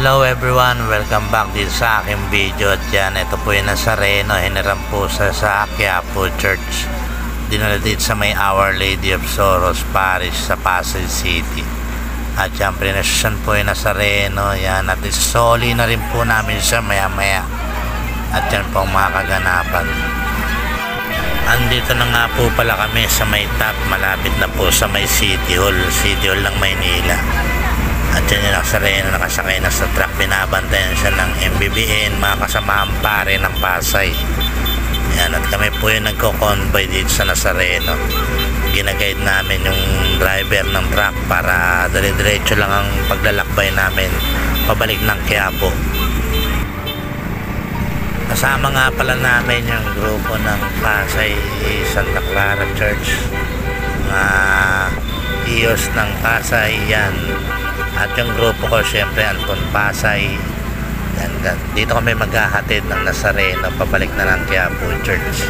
Hello everyone, welcome back dito sa aking video. At yan, ito po yung Nazareno, hiniram po sa Quiapo Church, dinala dito sa may Our Lady of Sorrows Parish sa Pasay City. At yan, prinasyon po yung Nazareno, yan, at isoli na rin po namin siya maya maya. At yan po ang mga kaganapan. Andito na nga po pala kami sa may top, malapit na po sa may City Hall ng Maynila. At yan yung Nazareno, nakasakay na sa truck, binabantayan siya ng MBBN, mga kasamaang pare ng Pasay. Yan, at kami po yung nagko-convoy dito sa Nazareno. Ginaguide namin yung driver ng truck para dire-diretso lang ang paglalakbay namin pabalik ng Quiapo. Kasama nga pala namin yung grupo ng Pasay Santa Clara Church, IOS ng Pasay yan. At yung grupo ko syempre Anton Pasay. Dito kami maghahatid ng Nazareno pabalik na ng Quiapo Church.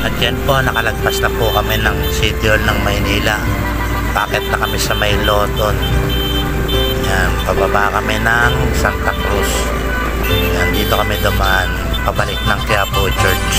At yan po, nakalagpas na po kami ng City Hall ng Maynila. Bakit na kami sa may Loton. Yan, pababa kami ng Santa Cruz. Yan, dito kami dumaan pabalik ng Quiapo Church.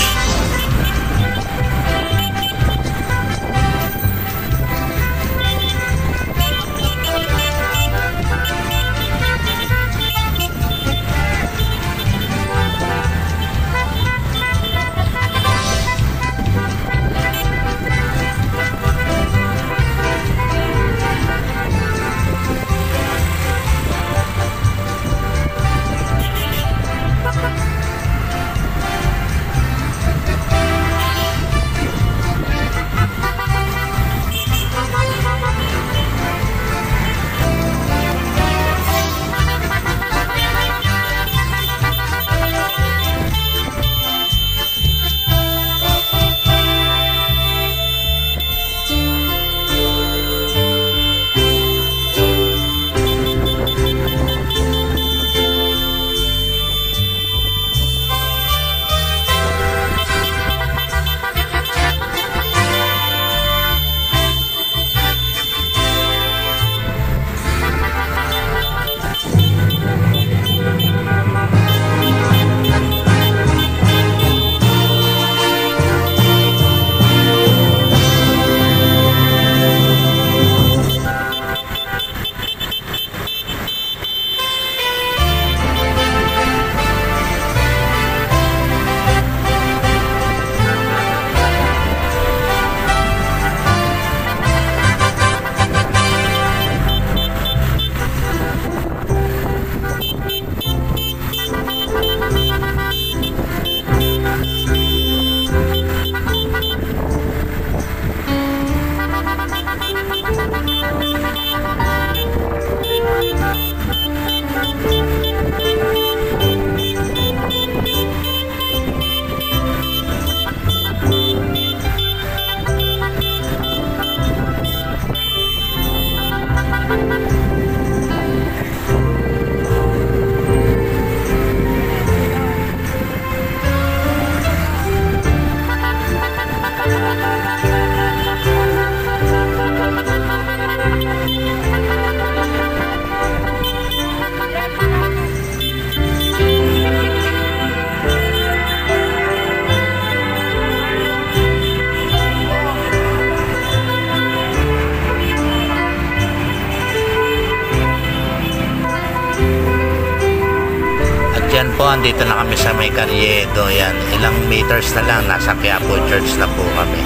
po, andito na kami sa may Carriedo. Yan, ilang meters na lang, nasa Quiapo Church na po kami.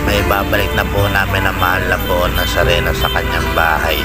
May babalik na po namin ang mahal na po na Sarena sa kanyang bahay.